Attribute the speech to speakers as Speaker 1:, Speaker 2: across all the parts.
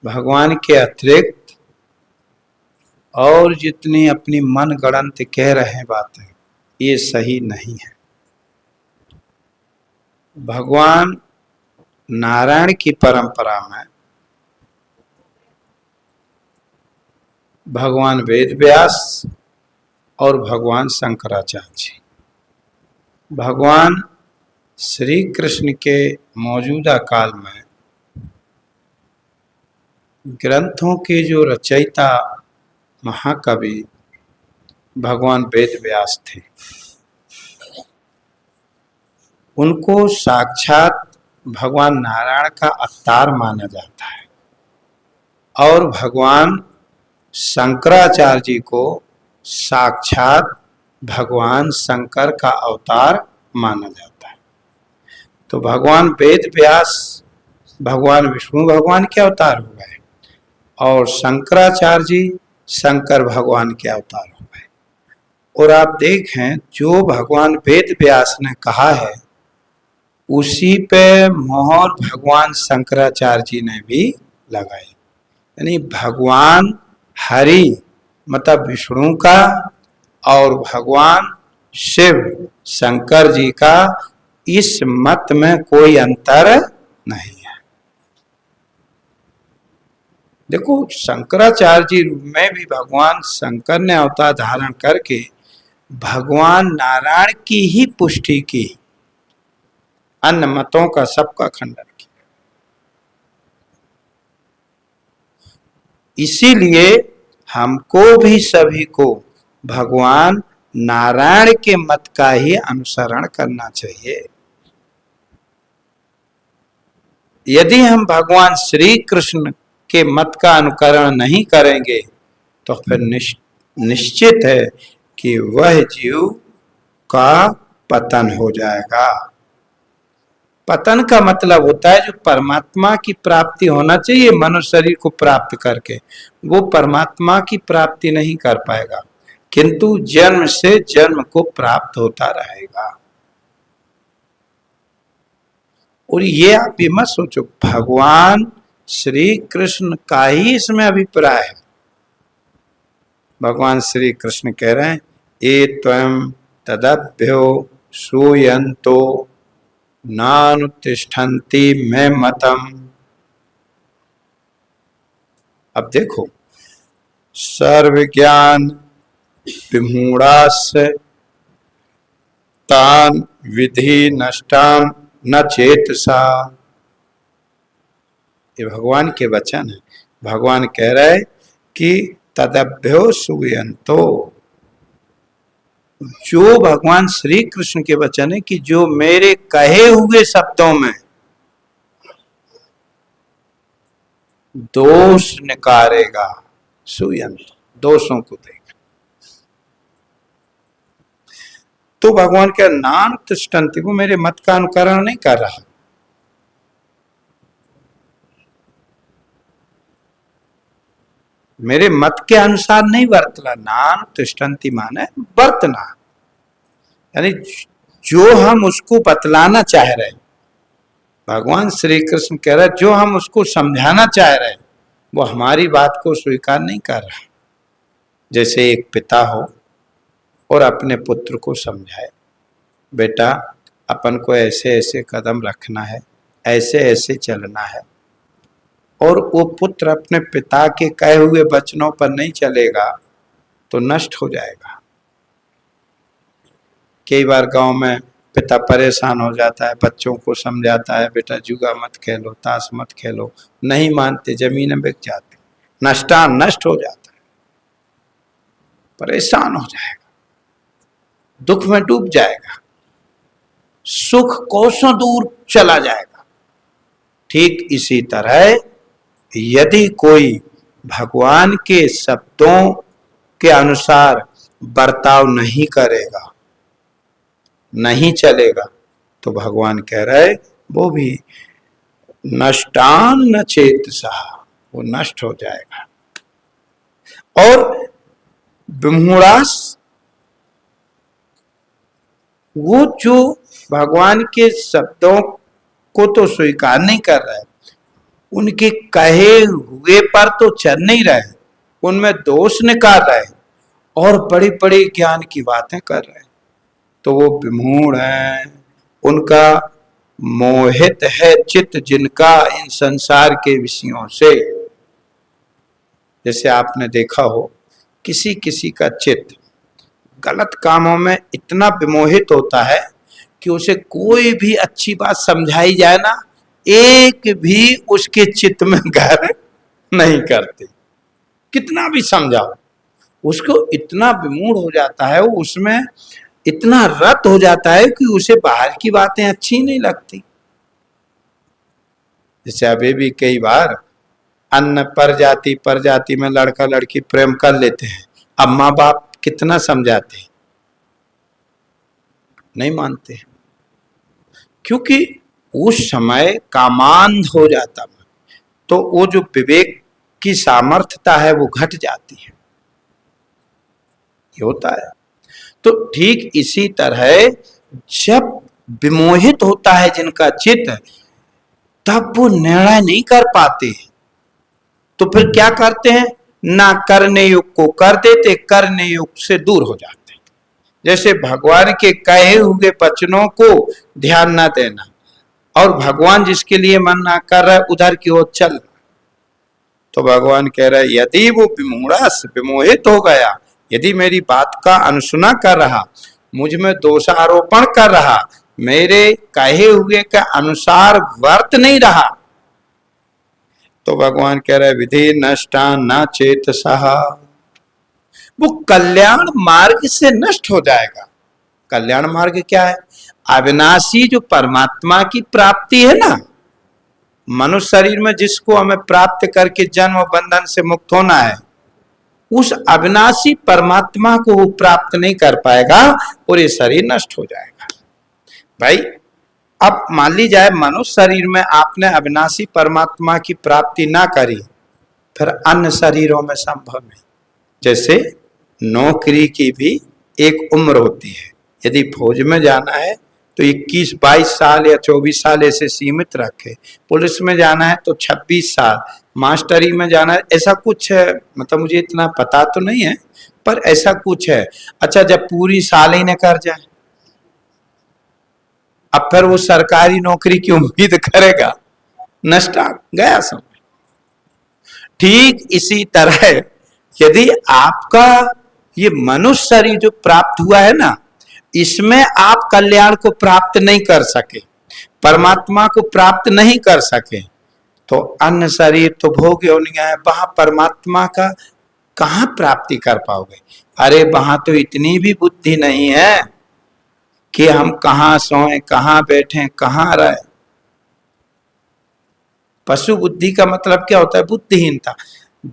Speaker 1: भगवान के अतिरिक्त और जितनी अपनी मन गढ़ंत कह रहे हैं बातें, ये सही नहीं है। भगवान नारायण की परंपरा में भगवान वेद व्यास और भगवान शंकराचार्य जी, भगवान श्री कृष्ण के मौजूदा काल में ग्रंथों के जो रचयिता महाकवि भगवान वेद व्यास थे, उनको साक्षात भगवान नारायण का अवतार माना जाता है और भगवान शंकराचार्य जी को साक्षात भगवान शंकर का अवतार माना जाता है। तो भगवान वेद व्यास भगवान विष्णु भगवान के अवतार हो गए और शंकराचार्य जी शंकर भगवान के अवतार हो गए। और आप देखें, जो भगवान वेद व्यास ने कहा है उसी पे मोहर भगवान शंकराचार्य जी ने भी लगाई। यानी भगवान हरि मतलब विष्णु का और भगवान शिव शंकर जी का इस मत में कोई अंतर नहीं है। देखो, शंकराचार्य जी में भी भगवान शंकर ने अवतार धारण करके भगवान नारायण की ही पुष्टि की, अन्य मतों का सबका खंडन किया। इसीलिए हमको भी सभी को भगवान नारायण के मत का ही अनुसरण करना चाहिए। यदि हम भगवान श्री कृष्ण के मत का अनुकरण नहीं करेंगे तो फिर निश्चित है कि वह जीव का पतन हो जाएगा। पतन का मतलब होता है जो परमात्मा की प्राप्ति होना चाहिए मनुष्य शरीर को प्राप्त करके, वो परमात्मा की प्राप्ति नहीं कर पाएगा, किंतु जन्म से जन्म को प्राप्त होता रहेगा। और ये आप भी मत सोचो, भगवान श्री कृष्ण का ही इसमें अभिप्राय है। भगवान श्री कृष्ण कह रहे हैं, ये त्वं तदभ्यो श्रूयन्तो नानुतिष्ठन्ति मैं मतम। अब देखो, सर्वज्ञान विमूढ़ास्य तान विधि नष्टान न चेतसा। ये भगवान के वचन है। भगवान कह रहे कि तदभ्यो श्रूयन्तो, जो भगवान श्री कृष्ण के वचन है कि जो मेरे कहे हुए शब्दों में दोष निकारेगा, श्रूयन्तो दोषों को देगा, तो भगवान के नान तिष्ठन्ति, वो मेरे मत का अनुकरण नहीं कर रहा। मेरे मत के अनुसार नहीं वर्तना। नान तिष्ठन्ति माने वर्तना, यानी जो हम उसको बतलाना चाह रहे हैं, भगवान श्री कृष्ण कह रहे जो हम उसको समझाना चाह रहे हैं वो हमारी बात को स्वीकार नहीं कर रहा। जैसे एक पिता हो और अपने पुत्र को समझाए, बेटा अपन को ऐसे ऐसे कदम रखना है, ऐसे ऐसे चलना है, और वो पुत्र अपने पिता के कहे हुए वचनों पर नहीं चलेगा तो नष्ट हो जाएगा। कई बार गांव में पिता परेशान हो जाता है, बच्चों को समझाता है, बेटा जुआ मत खेलो, ताश मत खेलो, नहीं मानते, जमीनें बिक जाती, नष्टान नष्ट हो जाता है, परेशान हो जाएगा, दुख में डूब जाएगा, सुख कोसों दूर चला जाएगा। ठीक इसी तरह यदि कोई भगवान के शब्दों के अनुसार बर्ताव नहीं करेगा, नहीं चलेगा, तो भगवान कह रहे वो भी नष्टान न चेतसा, वो नष्ट हो जाएगा। और विमूढ़ास, वो जो भगवान के शब्दों को तो स्वीकार नहीं कर रहा है, उनके कहे हुए पर तो चल नहीं रहे, उनमें दोष निकाल रहे और बड़ी बड़ी ज्ञान की बातें कर रहे हैं, तो वो विमूढ़ हैं, उनका मोहित है चित्त जिनका इन संसार के विषयों से। जैसे आपने देखा हो किसी किसी का चित्त गलत कामों में इतना विमोहित होता है कि उसे कोई भी अच्छी बात समझाई जाए ना, एक भी उसके चित्त में घर नहीं करते, कितना भी समझाओ उसको इतना विमूढ़ हो जाता है, वो उसमें इतना रत हो जाता है कि उसे बाहर की बातें अच्छी नहीं लगती। जैसे अभी भी कई बार अन्य परजाति में लड़का लड़की प्रेम कर लेते हैं, अब माँ बाप कितना समझाते हैं, नहीं मानते, क्योंकि उस समय कामांध हो जाता, तो वो जो विवेक की सामर्थ्यता है वो घट जाती है, ये होता है। तो ठीक इसी तरह जब विमोहित होता है जिनका चित्त, तब वो निर्णय नहीं कर पाते, तो फिर क्या करते हैं, ना करने युग को कर देते, करने युग से दूर हो जाते। जैसे भगवान के कहे हुए वचनों को ध्यान ना देना, और भगवान जिसके लिए मन ना कर रहा है उधर की ओर चल, तो भगवान कह रहे यदि वो विमोहित हो गया, यदि मेरी बात का अनसुना कर रहा, मुझ में दोषारोपण कर रहा, मेरे कहे हुए के अनुसार वर्त नहीं रहा, तो भगवान कह रहे विधि नष्टा न चेतसः, वो कल्याण मार्ग से नष्ट हो जाएगा। कल्याण मार्ग क्या है, अविनाशी जो परमात्मा की प्राप्ति है ना, मनुष्य शरीर में जिसको हमें प्राप्त करके जन्म बंधन से मुक्त होना है, उस अविनाशी परमात्मा को वो प्राप्त नहीं कर पाएगा और ये शरीर नष्ट हो जाएगा। भाई अब मान ली जाए मनुष्य शरीर में आपने अविनाशी परमात्मा की प्राप्ति ना करी, फिर अन्य शरीरों में संभव नहीं। जैसे नौकरी की भी एक उम्र होती है, यदि फौज में जाना है तो 21-22 साल या 24 साल ऐसे सीमित रखे, पुलिस में जाना है तो 26 साल, मास्टरी में जाना है, ऐसा कुछ है, मतलब मुझे इतना पता तो नहीं है पर ऐसा कुछ है। अच्छा जब पूरी साल ही न कर जाए, अब फिर वो सरकारी नौकरी की उम्मीद करेगा, नष्ट गया समय। ठीक इसी तरह यदि आपका ये मनुष्य शरीर जो प्राप्त हुआ है ना, इसमें आप कल्याण को प्राप्त नहीं कर सके, परमात्मा को प्राप्त नहीं कर सके, तो अन्य शरीर तो भोग योनियां है, वहां परमात्मा का कहां प्राप्ति कर पाओगे। अरे वहां तो इतनी भी बुद्धि नहीं है कि हम कहां सोएं, कहां बैठें, कहां रहे। पशु बुद्धि का मतलब क्या होता है, बुद्धिहीनता।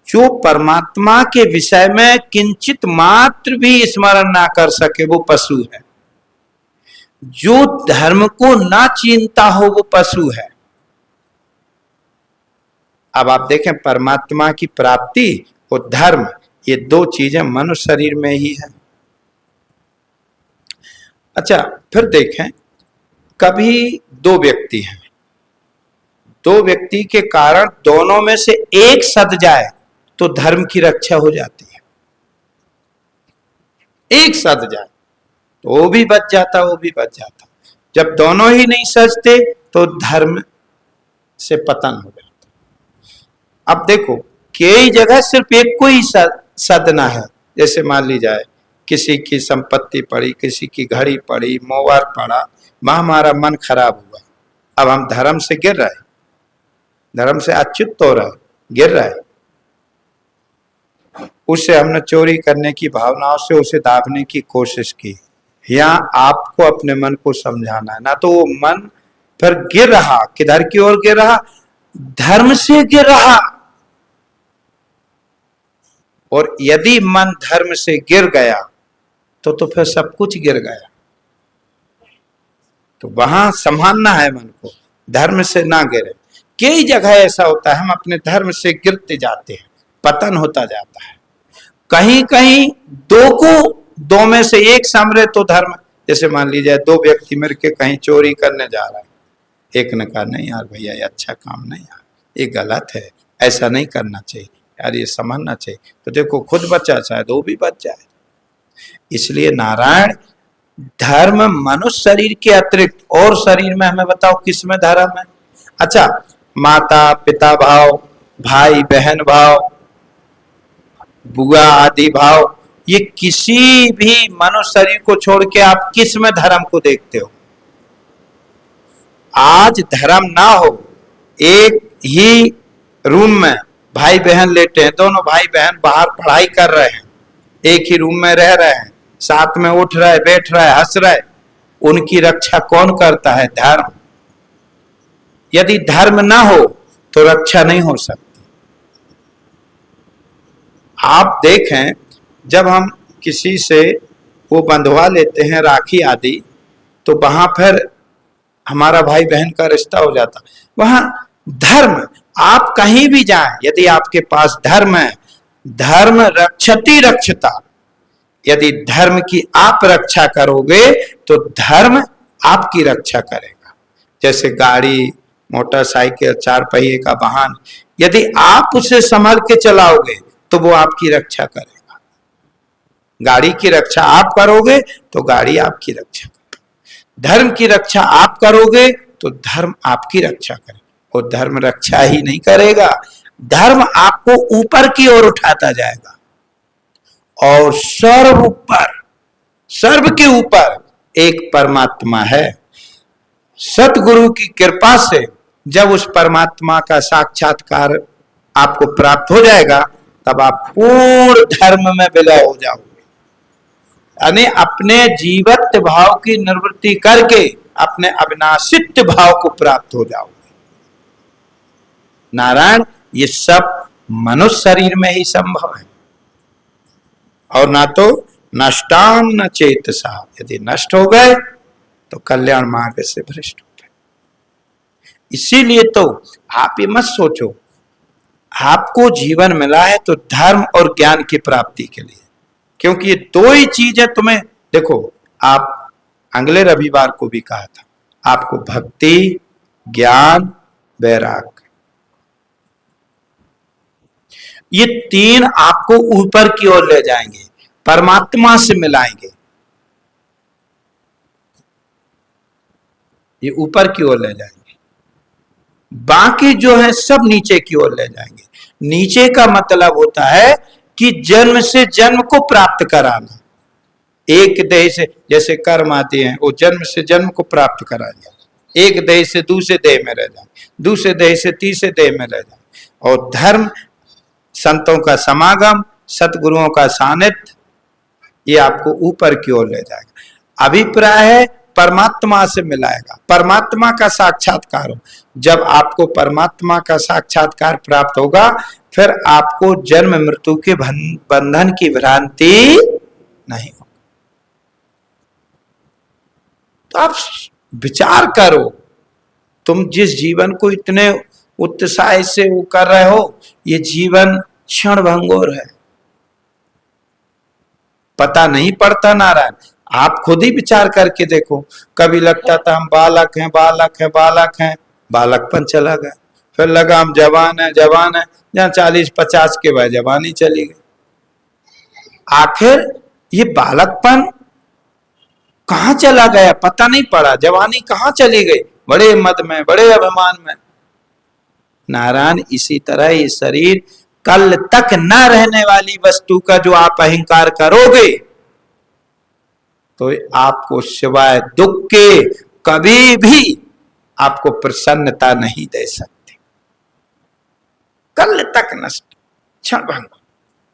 Speaker 1: जो परमात्मा के विषय में किंचित मात्र भी स्मरण ना कर सके वो पशु है, जो धर्म को ना चिंता हो वो पशु है। अब आप देखें परमात्मा की प्राप्ति और धर्म, ये दो चीजें मनुष्य शरीर में ही है। अच्छा फिर देखें, कभी दो व्यक्ति हैं, दो व्यक्ति के कारण दोनों में से एक सद जाए तो धर्म की रक्षा हो जाती है। एक सद जाए तो वो भी बच जाता, वो भी बच जाता। जब दोनों ही नहीं सजते तो धर्म से पतन हो जाता। अब देखो कई जगह सिर्फ एक को ही सदना है। जैसे मान ली जाए किसी की संपत्ति पड़ी, किसी की घड़ी पड़ी, मोबाइल पड़ा, वहां हमारा मन खराब हुआ, अब हम धर्म से गिर रहे, धर्म से अच्युत हो रहे, गिर रहे, उससे हमने चोरी करने की भावनाओं से उसे दाबने की कोशिश की। यहाँ आपको अपने मन को समझाना है ना, तो वो मन फिर गिर रहा, किधर की ओर गिर रहा, धर्म से गिर रहा। और यदि मन धर्म से गिर गया तो फिर सब कुछ गिर गया। तो वहां संभालना है मन को, धर्म से ना गिरे। कई जगह ऐसा होता है हम अपने धर्म से गिरते जाते हैं, पतन होता जाता है। कहीं कहीं दो में से एक संभले तो धर्म, जैसे मान लीजिए दो व्यक्ति मिलकर कहीं चोरी करने जा रहा है, एक ने कहा नहीं यार भैया ये अच्छा काम नहीं यार, ये गलत है, ऐसा नहीं करना चाहिए यार, ये समझना चाहिए। तो देखो खुद बचा शायद वो भी बच जाए। इसलिए नारायण धर्म मनुष्य शरीर के अतिरिक्त और शरीर में हमें बताओ किस में धर्म है? अच्छा, माता पिता भाव, भाई बहन भाव, बुआ आदि भाव, ये किसी भी मनुष्य शरीर को छोड़ के आप किस में धर्म को देखते हो? आज धर्म ना हो, एक ही रूम में भाई बहन लेटे हैं, दोनों भाई बहन बाहर पढ़ाई कर रहे हैं, एक ही रूम में रह रहे हैं, साथ में उठ रहे, बैठ रहे, हंस रहे, उनकी रक्षा कौन करता है? धर्म। यदि धर्म ना हो तो रक्षा नहीं हो सकती। आप देखें, जब हम किसी से वो बंधवा लेते हैं राखी आदि, तो वहां फिर हमारा भाई बहन का रिश्ता हो जाता। वहां धर्म, आप कहीं भी जाएं, यदि आपके पास धर्म है, धर्म रक्षति रक्षता, यदि धर्म की आप रक्षा करोगे तो धर्म आपकी रक्षा करेगा। जैसे गाड़ी, मोटरसाइकिल, चार पहिए का वाहन, यदि आप उसे संभाल के चलाओगे तो वो आपकी रक्षा करेगा। गाड़ी की रक्षा आप करोगे तो गाड़ी आपकी रक्षा करेगी। धर्म की रक्षा आप करोगे तो धर्म आपकी रक्षा करेगा। और धर्म रक्षा ही नहीं करेगा, धर्म आपको ऊपर की ओर उठाता जाएगा। और सर्व ऊपर, सर्व के ऊपर एक परमात्मा है। सतगुरु की कृपा से जब उस परमात्मा का साक्षात्कार आपको प्राप्त हो जाएगा, तब आप पूर्ण धर्म में विलय हो जाओगे। यानी अपने जीवत्व भाव की निवृत्ति करके अपने अविनाशित्व भाव को प्राप्त हो जाओगे। नारायण, ये सब मनुष्य शरीर में ही संभव है। और ना तो नष्टान न चेतसा, यदि नष्ट हो गए तो कल्याण मार्ग से भ्रष्ट हो गए। इसीलिए तो आप ये मत सोचो, आपको जीवन मिला है तो धर्म और ज्ञान की प्राप्ति के लिए, क्योंकि ये दो ही चीजें तुम्हें, देखो आप अगले रविवार को भी कहा था, आपको भक्ति, ज्ञान, वैराग, ये तीन आपको ऊपर की ओर ले जाएंगे, परमात्मा से मिलाएंगे। ये ऊपर की ओर ले जाएंगे, बाकी जो है सब नीचे की ओर ले जाएंगे। नीचे का मतलब होता है कि जन्म से जन्म को प्राप्त कराना। एक देह से, जैसे कर्म आते हैं, वो जन्म से जन्म को प्राप्त कराएंगे। एक देह से दूसरे देह में रह जाए, दूसरे देह से तीसरे देह में रह जाए। और धर्म, संतों का समागम, सतगुरुओं का सानिध्य, ये आपको ऊपर की ओर ले जाएगा। अभिप्राय है परमात्मा से मिलाएगा, परमात्मा का साक्षात्कार हो। जब आपको परमात्मा का साक्षात्कार प्राप्त होगा, फिर आपको जन्म मृत्यु के बंधन की भ्रांति नहीं होगी। तो आप विचार करो, तुम जिस जीवन को इतने उत्साह से वो कर रहे हो, ये जीवन क्षण भंगुर है, पता नहीं पड़ता। नारायण, आप खुद ही विचार करके देखो, कभी लगता था हम बालक हैं, बालक हैं, बालक हैं, बालकपन चला गया, फिर लगा हम जवान हैं, जवान हैं, जहां 40-50 के बाद जवानी चली गई। आखिर ये बालकपन कहां चला गया, पता नहीं पड़ा, जवानी कहां चली गई, बड़े मद में, बड़े अभिमान में। नारायण, इसी तरह ये शरीर कल तक न रहने वाली वस्तु का जो आप अहंकार करोगे, तो आपको सिवाय दुख के कभी भी आपको प्रसन्नता नहीं दे सकती। कल तक नष्ट, क्षण भंग।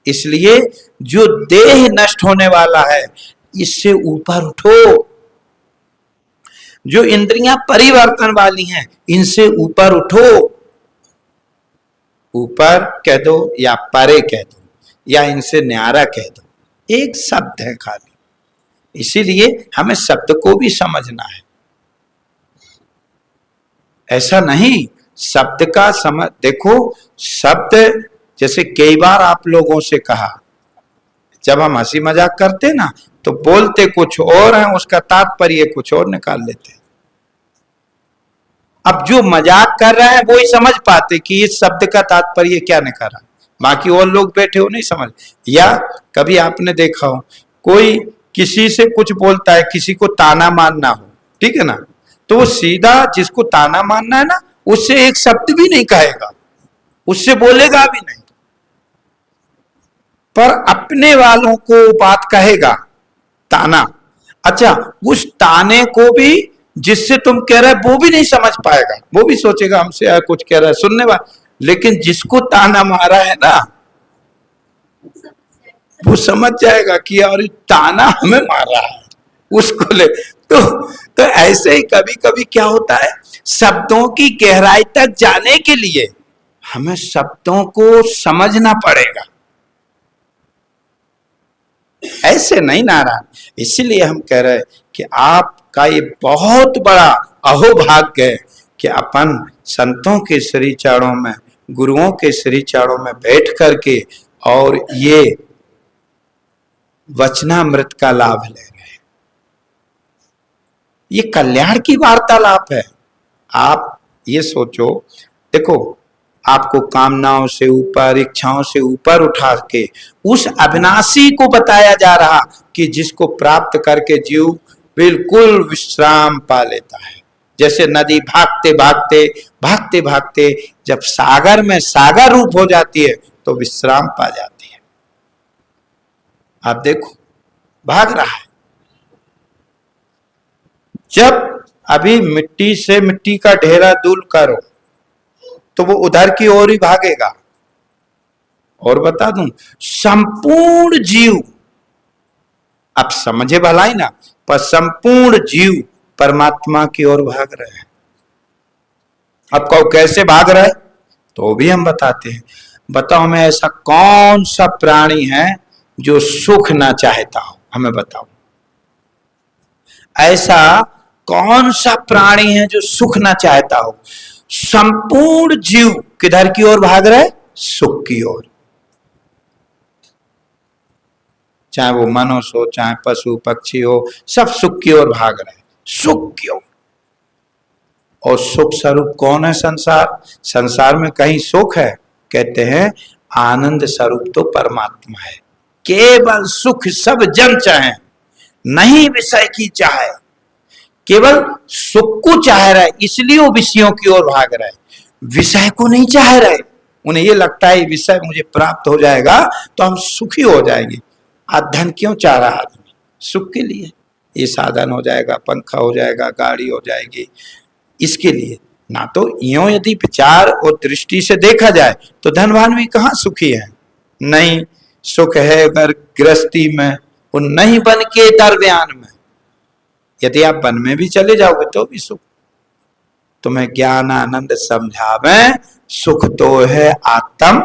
Speaker 1: इसलिए जो देह नष्ट होने वाला है, इससे ऊपर उठो। जो इंद्रियां परिवर्तन वाली हैं, इनसे ऊपर उठो। ऊपर कह दो या परे कह दो या इनसे न्यारा कह दो, एक शब्द है खाली। इसीलिए हमें शब्द को भी समझना है। ऐसा नहीं, शब्द का समझ, देखो शब्द, जैसे कई बार आप लोगों से कहा, जब हम हंसी मजाक करते ना, तो बोलते कुछ और हैं, उसका तात्पर्य कुछ और निकाल लेते हैं। अब जो मजाक कर रहे हैं वो ही समझ पाते कि इस शब्द का तात्पर्य क्या निकल रहा, बाकी और लोग बैठे हो नहीं समझ। या कभी आपने देखा हो कोई किसी से कुछ बोलता है, किसी को ताना मारना हो, ठीक है ना, तो वो सीधा जिसको ताना मारना है ना उससे एक शब्द भी नहीं कहेगा, उससे बोलेगा भी नहीं, पर अपने वालों को बात कहेगा ताना। अच्छा, उस ताने को भी जिससे तुम कह रहे वो भी नहीं समझ पाएगा, वो भी सोचेगा हमसे कुछ कह रहा है सुनने वाला, लेकिन जिसको ताना मारा है ना वो समझ जाएगा कि यार ताना हमें मार रहा है, उसको ले। तो ऐसे ही कभी कभी क्या होता है, शब्दों की गहराई तक जाने के लिए हमें शब्दों को समझना पड़ेगा, ऐसे नहीं नारायण। इसीलिए हम कह रहे हैं कि आपका ये बहुत बड़ा अहोभाग्य है कि अपन संतों के श्री चरणों में, गुरुओं के श्री चरणों में बैठ करके और ये वचनामृत का लाभ ले रहे हैं। ये कल्याण की वार्तालाप है। आप ये सोचो, देखो आपको कामनाओं से ऊपर, इच्छाओं से ऊपर उठा के उस अविनाशी को बताया जा रहा कि जिसको प्राप्त करके जीव बिल्कुल विश्राम पा लेता है। जैसे नदी भागते भागते भागते भागते जब सागर में सागर रूप हो जाती है तो विश्राम पा जाती है। आप देखो भाग रहा है, जब अभी मिट्टी से मिट्टी का ढेरा दूर करो तो वो उधर की ओर ही भागेगा। और बता दूं, संपूर्ण जीव, अब समझे भलाई ना, पर संपूर्ण जीव परमात्मा की ओर भाग रहे हैं। अब कहो कैसे भाग रहे, तो भी हम बताते हैं। बताओ मैं ऐसा कौन सा प्राणी है जो सुख ना चाहता हो, हमें बताओ। ऐसा कौन सा प्राणी है जो सुख ना चाहता हो। संपूर्ण जीव किधर की ओर भाग रहे, सुख की ओर। चाहे वो मनुष्य हो, चाहे पशु पक्षी हो, सब सुख की ओर भाग रहे, सुख की ओर। और सुख स्वरूप कौन है संसार, संसार में कहीं सुख है, कहते हैं आनंद स्वरूप तो परमात्मा है। केवल सुख सब जन चाहे, नहीं विषय की चाहे, केवल सुख को चाह रहा है, इसलिए वो विषयों की ओर भाग रहा है, विषय को नहीं चाह रहे। उन्हें ये लगता है विषय मुझे प्राप्त हो जाएगा तो हम सुखी हो जाएंगे। आज धन क्यों चाह रहा आदमी, सुख के लिए, ये साधन हो जाएगा, पंखा हो जाएगा, गाड़ी हो जाएगी, इसके लिए ना। तो यूं यदि विचार और दृष्टि से देखा जाए तो धनवान भी कहाँ सुखी है, नहीं। सुख है अगर गृहस्थी में, वो नहीं बन के दरम्यान में। यदि आप वन में भी चले जाओगे तो भी सुख। तुम्हें ज्ञान आनंद समझावे, सुख तो है आत्म।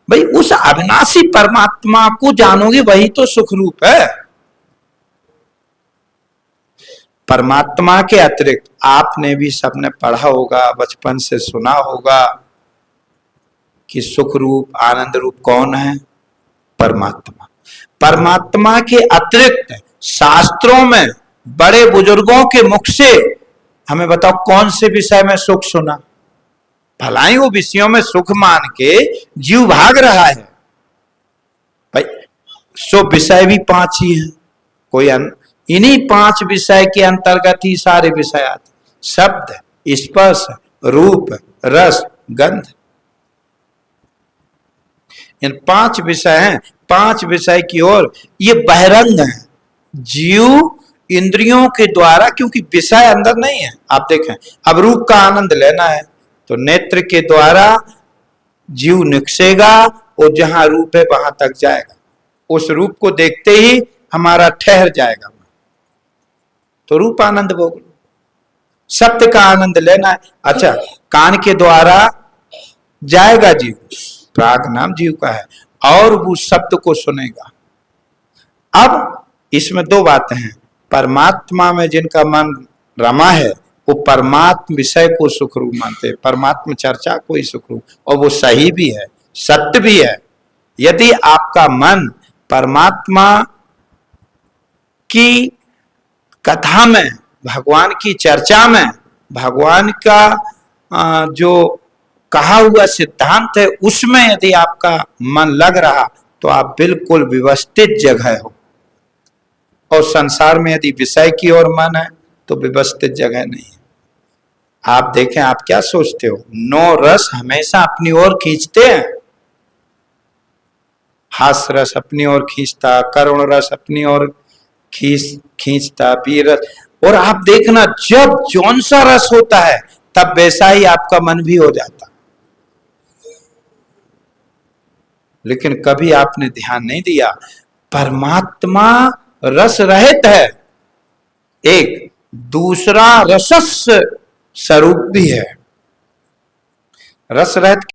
Speaker 1: भाई उस अविनाशी परमात्मा को जानोगे वही तो सुख रूप है। परमात्मा के अतिरिक्त आपने भी सबने पढ़ा होगा, बचपन से सुना होगा कि सुख रूप आनंद रूप कौन है, परमात्मा। परमात्मा के अतिरिक्त शास्त्रों में बड़े बुजुर्गों के मुख से हमें बताओ कौन से विषय में सुख सुना। भलाई वो विषयों में सुख मान के जीव भाग रहा है। भाई सो विषय भी 5 ही है, कोई इन्हीं 5 विषय के अंतर्गत ही सारे विषय आते, शब्द, स्पर्श, रूप, रस, गंध। इन 5 विषय हैं, 5 विषय की ओर ये बहिरंग है। जीव इंद्रियों के द्वारा, क्योंकि विषय अंदर नहीं है। आप देखें, अब रूप का आनंद लेना है तो नेत्र के द्वारा जीव निकसेगा और जहां रूप है वहां तक जाएगा, उस रूप को देखते ही हमारा ठहर जाएगा, तो रूप आनंद भोग लो। शब्द का आनंद लेना है, अच्छा कान के द्वारा जाएगा जीव, प्राग नाम जीव का है, और वो शब्द को सुनेगा। अब इसमें 2 बातें हैं, परमात्मा में जिनका मन रमा है वो परमात्म विषय को सुख रूप मानते हैं, परमात्म चर्चा को ही सुख रूप, और वो सही भी है, सत्य भी है। यदि आपका मन परमात्मा की कथा में, भगवान की चर्चा में भगवान का जो कहा हुआ सिद्धांत है उसमें यदि आपका मन लग रहा तो आप बिल्कुल व्यवस्थित जगह हो, और संसार में यदि विषय की ओर मन है तो व्यवस्थित जगह नहीं है। आप देखें, आप क्या सोचते हो, 9 रस हमेशा अपनी ओर खींचते हैं। हास्य रस अपनी ओर खींचता, करुण रस अपनी ओर खींचता, वीर रस। और आप देखना, जब जौन सा रस होता है तब वैसा ही आपका मन भी हो जाता। लेकिन कभी आपने ध्यान नहीं दिया, परमात्मा रस रहित है, एक दूसरा रसस स्वरूप भी है। रस रहित